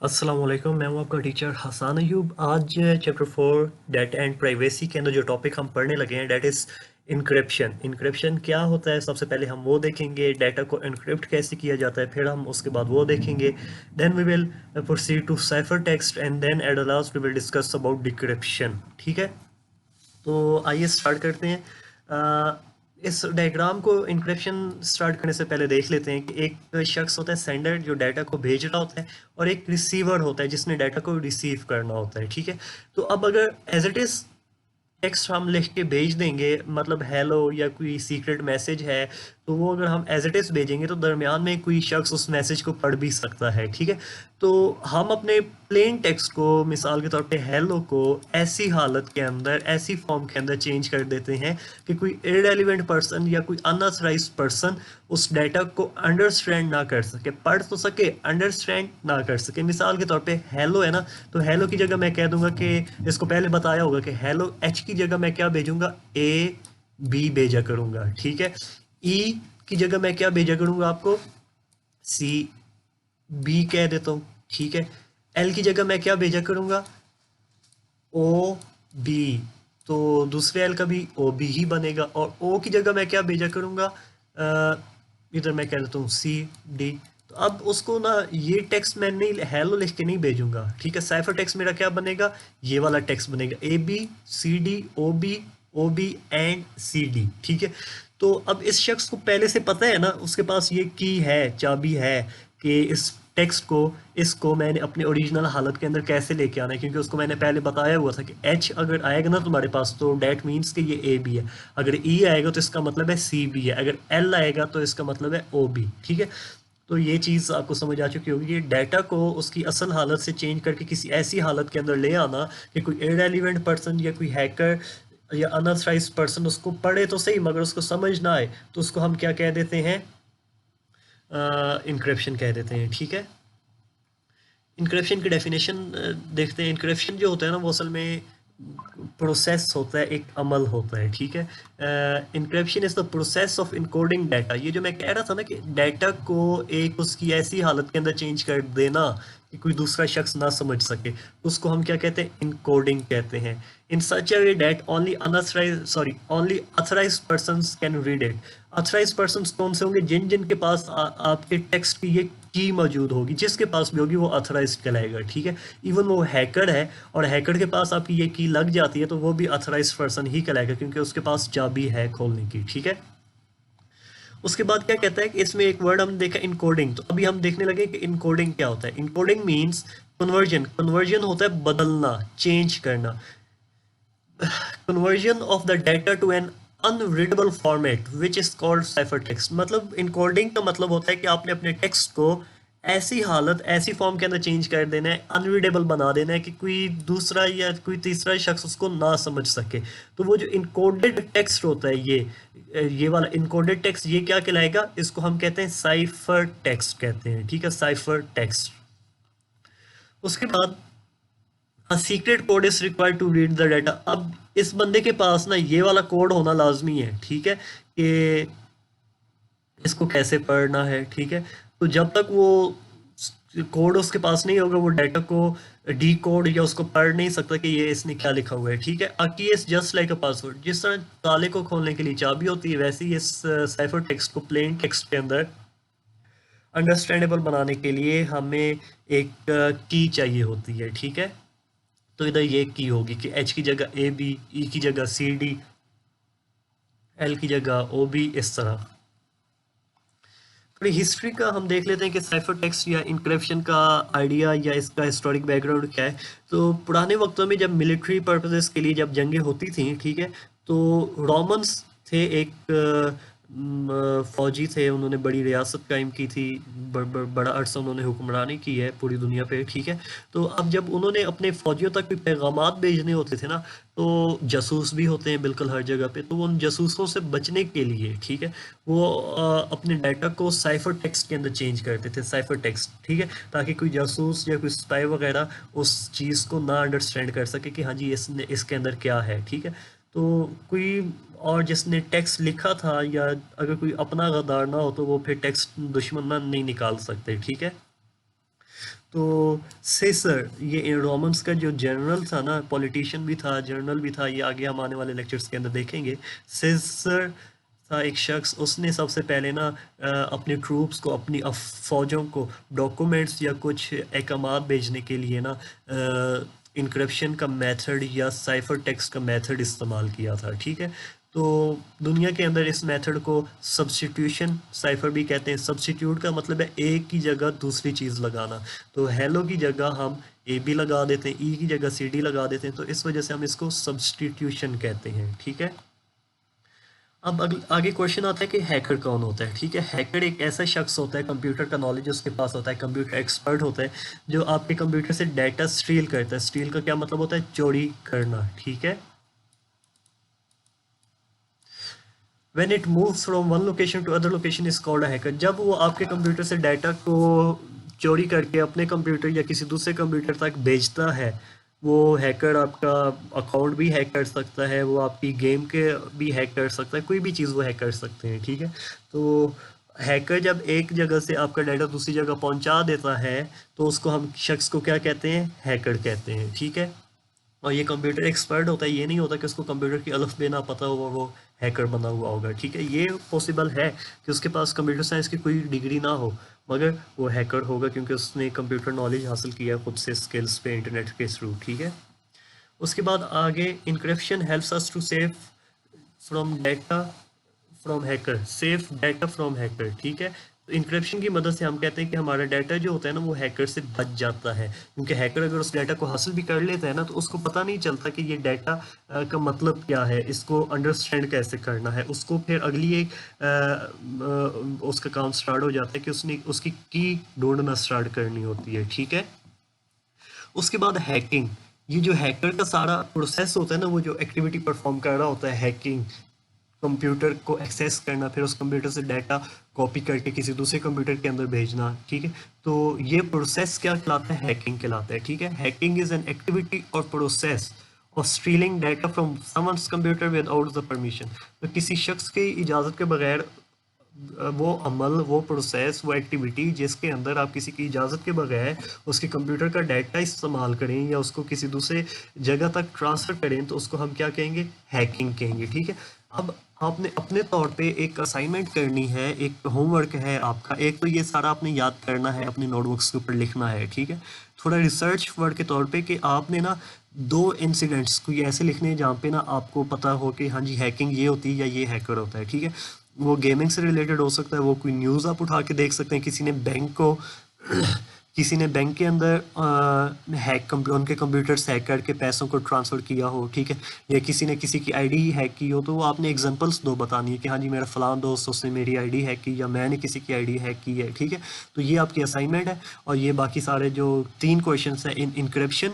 अस्सलाम वालेकुम। मैं हूं आपका टीचर हसान अयूब। आज चैप्टर 4 डाटा एंड प्राइवेसी के अंदर जो टॉपिक हम पढ़ने लगे हैं, डेट इज़ इनक्रिप्शन। इनक्रिप्शन क्या होता है, सबसे पहले हम वो देखेंगे, डाटा को इनक्रिप्ट कैसे किया जाता है, फिर हम उसके बाद वो देखेंगे। Then we will proceed to cipher text and then at the last we will discuss about decryption. ठीक है, तो आइए स्टार्ट करते हैं। इस डायग्राम को इंक्रिप्शन स्टार्ट करने से पहले देख लेते हैं कि एक शख्स होता है सेंडर जो डाटा को भेज रहा होता है, और एक रिसीवर होता है जिसने डाटा को रिसीव करना होता है। ठीक है, तो अब अगर एज इट इज़ टेक्स्ट हम लिख के भेज देंगे, मतलब हेलो या कोई सीक्रेट मैसेज है, तो वो अगर हम एज इट इज़ भेजेंगे तो दरमियान में कोई शख्स उस मैसेज को पढ़ भी सकता है। ठीक है, तो हम अपने प्लेन टेक्स्ट को, मिसाल के तौर पे हेलो को, ऐसी हालत के अंदर, ऐसी फॉर्म के अंदर चेंज कर देते हैं कि कोई इररेलेवेंट पर्सन या कोई अनऑथराइज्ड पर्सन उस डाटा को अंडरस्टैंड ना कर सके, पढ़ तो सके, अंडरस्टैंड ना कर सके। मिसाल के तौर पे हेलो है ना, तो हेलो की जगह मैं कह दूंगा कि, इसको पहले बताया होगा कि हेलो एच की जगह मैं क्या भेजूंगा, ए बी भेजा करूंगा। ठीक है, ई की जगह मैं क्या भेजा करूंगा, आपको सी बी कह देता हूँ। ठीक है, एल की जगह मैं क्या भेजा करूंगा, ओ बी, तो दूसरे एल का भी ओ बी ही बनेगा। और ओ की जगह मैं क्या भेजा करूंगा, इधर मैं कह देता हूँ सी डी। तो अब उसको ना, ये टेक्स्ट मैं नहीं हेलो लिख के नहीं भेजूंगा। ठीक है, साइफर टेक्स्ट मेरा क्या बनेगा, ये वाला टेक्स्ट बनेगा, A B C D O B and C D. ठीक है, तो अब इस शख्स को पहले से पता है ना, उसके पास ये की है, चाबी है कि इस टेक्स्ट को, इसको मैंने अपने ओरिजिनल हालत के अंदर कैसे लेके आना है, क्योंकि उसको मैंने पहले बताया हुआ था कि एच अगर आएगा ना तुम्हारे पास तो डैट मीन्स कि ये ए बी है, अगर ई आएगा तो इसका मतलब है सी बी है, अगर एल आएगा तो इसका मतलब है ओ बी। ठीक है, तो ये चीज़ आपको समझ आ चुकी होगी कि डाटा को उसकी असल हालत से चेंज करके किसी ऐसी हालत के अंदर ले आना कि कोई इररेलेवेंट पर्सन या कोई हैकर या अनऑथराइज्ड पर्सन उसको पढ़े तो सही मगर उसको समझ ना आए, तो उसको हम क्या कह देते हैं, इंक्रिप्शन कह देते हैं। ठीक है, इंक्रिप्शन की डेफिनेशन देखते हैं। इंक्रिप्शन जो होता है ना, वो असल में प्रोसेस होता है, एक अमल होता है। ठीक है, encryption is the process of encoding data. ये जो मैं कह रहा था ना कि डाटा को एक उसकी ऐसी हालत के अंदर चेंज कर देना कि कोई दूसरा शख्स ना समझ सके, उसको हम क्या कहते हैं, इनकोडिंग कहते हैं। In such a way that only authorised persons can read it. Authorised persons कौन से होंगे, जिन जिन के पास आपके टेक्स्ट की ये की मौजूद होगी, जिसके पास भी होगी वो अथराइज्ड कहलाएगा। ठीक है, इवन वो हैकर है और हैकर के पास आपकी ये की लग जाती है तो वो भी अथराइज्ड पर्सन ही कहलाएगा, क्योंकि उसके पास चाबी है खोलने की। ठीक है, उसके बाद क्या कहता है कि इसमें एक वर्ड हम देखा, इनकोडिंग। तो अभी हम देखने लगे कि इनकोडिंग क्या होता है। Encoding means conversion. कन्वर्जन होता है बदलना, चेंज करना। Conversion of the data to an unreadable format which is called cipher text. मतलब इनकोडिंग का मतलब होता है कि आपने अपने टेक्स्ट को ऐसी हालत, ऐसी फॉर्म के अंदर चेंज कर देना है, अनरीडेबल बना देना है कि कोई दूसरा या कोई तीसरा शख्स उसको ना समझ सके। तो वो जो इनकोडेड टेक्स्ट होता है, ये वाला इनकोडेड टेक्स्ट, ये क्या कहलाएगा, इसको हम कहते हैं साइफर टेक्स्ट कहते हैं। ठीक है, साइफर टेक्स्ट। उसके बाद secret code is required to read the data. अब इस बंदे के पास ना ये वाला कोड होना लाजमी है। ठीक है, कि इसको कैसे पढ़ना है। ठीक है, तो जब तक वो कोड उसके पास नहीं होगा, वो डाटा को डी कोड या उसको पढ़ नहीं सकता कि ये इसने क्या लिखा हुआ है। ठीक है, अ की is just like a password. जिस तरह ताले को खोलने के लिए चाबी होती है, वैसे ही इस साइफर टेक्स्ट को प्लेन टेक्स्ट के अंदर अंडरस्टैंडेबल बनाने के लिए हमें एक की चाहिए होती है। ठीक है, तो इधर ये की होगी कि एच की जगह ए बी, ई की जगह सी डी, एल की जगह ओ बी, इस तरह। थोड़ी हिस्ट्री का हम देख लेते हैं कि साइफर टेक्स्ट या इंक्रिप्शन का आइडिया या इसका हिस्टोरिक बैकग्राउंड क्या है। तो पुराने वक्तों में जब मिलिट्री पर्पसेस के लिए जब जंगें होती थी, ठीक है, तो रोमन्स थे, एक फौजी थे, उन्होंने बड़ी रियासत कायम की थी, बड़ा अरसा उन्होंने हुक्मरानी की है पूरी दुनिया पे। ठीक है, तो अब जब उन्होंने अपने फौजियों तक भी पैगामात भेजने होते थे ना, तो जासूस भी होते हैं बिल्कुल हर जगह पे, तो उन जासूसों से बचने के लिए, ठीक है, वो अपने डाटा को साइफर टेक्स्ट के अंदर चेंज करते थे, साइफर टेक्स्ट। ठीक है, ताकि कोई जासूस या कोई स्पाई वगैरह उस चीज़ को ना अंडरस्टैंड कर सके कि हाँ जी इसने इसके अंदर क्या है। ठीक है, तो कोई और जिसने टेक्स्ट लिखा था, या अगर कोई अपना गद्दार ना हो तो वो फिर टेक्स्ट दुश्मन ना नहीं निकाल सकते। ठीक है, तो सीसर ये रोमन्स का जो जनरल था ना, पॉलिटिशियन भी था, जनरल भी था, ये आगे हम आने वाले लेक्चर्स के अंदर देखेंगे। सीसर था एक शख्स, उसने सबसे पहले ना अपने ट्रूप्स को, अपनी फौजों को डॉक्यूमेंट्स या कुछ अहकामात भेजने के लिए ना इनक्रप्शन का मेथड या साइफर टेक्स्ट का मेथड इस्तेमाल किया था, ठीक है। तो दुनिया के अंदर इस मेथड को सब्स्टिट्यूशन साइफर भी कहते हैं। सब्स्टिट्यूट का मतलब है एक की जगह दूसरी चीज़ लगाना। तो हेलो की जगह हम ए बी लगा देते हैं, ई की जगह सी डी लगा देते हैं, तो इस वजह से हम इसको सब्स्टिट्यूशन कहते हैं, ठीक है। अब आगे क्वेश्चन आता है कि हैकर कौन होता है, ठीक है। हैकर एक ऐसा शख्स होता है, कंप्यूटर का नॉलेज उसके पास होता है, कंप्यूटर एक्सपर्ट होता है, जो आपके कंप्यूटर से डाटा स्टील करता है। स्टील का क्या मतलब होता है? चोरी करना, ठीक है। When it moves from one location to other location is called a hacker। जब वो आपके कंप्यूटर से डाटा को चोरी करके अपने कंप्यूटर या किसी दूसरे कंप्यूटर तक भेजता है, वो हैकर आपका अकाउंट भी हैक कर सकता है, वो आपकी गेम के भी हैक कर सकता है, कोई भी चीज़ वो हैक कर सकते हैं, ठीक है। तो हैकर जब एक जगह से आपका डाटा दूसरी जगह पहुंचा देता है, तो उसको हम शख्स को क्या कहते हैं? हैकर कहते हैं, ठीक है। और ये कंप्यूटर एक्सपर्ट होता है, ये नहीं होता कि उसको कंप्यूटर की अलफ बे ना पता हो वो हैकर बना हुआ होगा, ठीक है। ये पॉसिबल है कि उसके पास कंप्यूटर साइंस की कोई डिग्री ना हो, मगर वो हैकर होगा क्योंकि उसने कंप्यूटर नॉलेज हासिल किया खुद से स्किल्स पे इंटरनेट के थ्रू, ठीक है। उसके बाद आगे encryption helps us to save from data from hacker, safe data from hacker, ठीक है। तो इंक्रिप्शन की मदद से हम कहते हैं कि हमारा डाटा जो होता है ना, वो हैकर से बच जाता है, क्योंकि हैकर अगर उस डाटा को हासिल भी कर लेता है ना, तो उसको पता नहीं चलता कि ये डाटा का मतलब क्या है, इसको अंडरस्टैंड कैसे करना है। उसको फिर अगली एक उसका काम स्टार्ट हो जाता है कि उसने उसकी की ढूंढना स्टार्ट करनी होती है, ठीक है। उसके बाद हैकिंग, ये जो हैकर का सारा प्रोसेस होता है ना, वो जो एक्टिविटी परफॉर्म कर रहा होता है, हैकिंग, कंप्यूटर को एक्सेस करना, फिर उस कंप्यूटर से डाटा कॉपी करके किसी दूसरे कंप्यूटर के अंदर भेजना, ठीक है। तो ये प्रोसेस क्या कहलाता है? हैकिंग कहलाता है, ठीक है। हैकिंग इज एन एक्टिविटी और प्रोसेस और stealing data from someone's computer without the permission. तो किसी शख्स की इजाज़त के बगैर वो अमल, वो प्रोसेस, वो एक्टिविटी जिसके अंदर आप किसी की इजाज़त के बगैर उसके कंप्यूटर का डाटा इस्तेमाल करें या उसको किसी दूसरे जगह तक ट्रांसफ़र करें, तो उसको हम क्या कहेंगे? हैकिंग कहेंगे, ठीक है। अब आपने अपने तौर पे एक असाइनमेंट करनी है, एक होमवर्क है आपका। एक तो ये सारा आपने याद करना है, अपने नोटबुक्स के ऊपर लिखना है, ठीक है। थोड़ा रिसर्च वर्क के तौर पे कि आपने ना 2 इंसिडेंट्स कोई ऐसे लिखने हैं जहाँ पे ना आपको पता हो कि हाँ जी हैकिंग ये होती है या ये हैकर होता है, ठीक है। वो गेमिंग से रिलेटेड हो सकता है, वो कोई न्यूज़ आप उठा के देख सकते हैं, किसी ने बैंक को किसी ने बैंक के अंदर उनके कंप्यूटर से हैक करके पैसों को ट्रांसफ़र किया हो, ठीक है। या किसी ने किसी की आईडी हैक की हो, तो वो आपने एग्जांपल्स 2 बतानी है कि हाँ जी मेरा फ़लाँ दोस्त उसने मेरी आईडी हैक की या मैंने किसी की आईडी हैक की है, ठीक है। तो ये आपकी असाइनमेंट है और ये बाकी सारे जो 3 क्वेश्चंस हैं इनक्रिप्शन,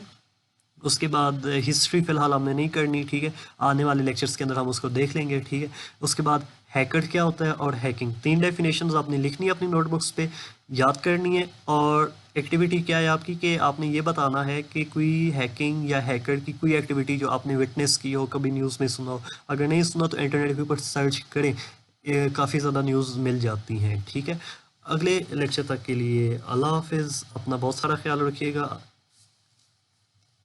उसके बाद हिस्ट्री फ़िलहाल हमने नहीं करनी, ठीक है। आने वाले लेक्चर्स के अंदर हम उसको देख लेंगे, ठीक है। उसके बाद हैकर क्या होता है और हैकिंग, 3 डेफिनेशंस आपने लिखनी है अपनी नोटबुक्स पे, याद करनी है। और एक्टिविटी क्या है आपकी कि आपने ये बताना है कि कोई हैकिंग या हैकर की कोई एक्टिविटी जो आपने विटनेस की हो, कभी न्यूज़ में सुना हो। अगर नहीं सुना तो इंटरनेट के ऊपर सर्च करें, काफ़ी ज़्यादा न्यूज़ मिल जाती हैं, ठीक है। अगले लेक्चर तक के लिए अल्लाह हाफ़िज़, अपना बहुत सारा ख्याल रखिएगा।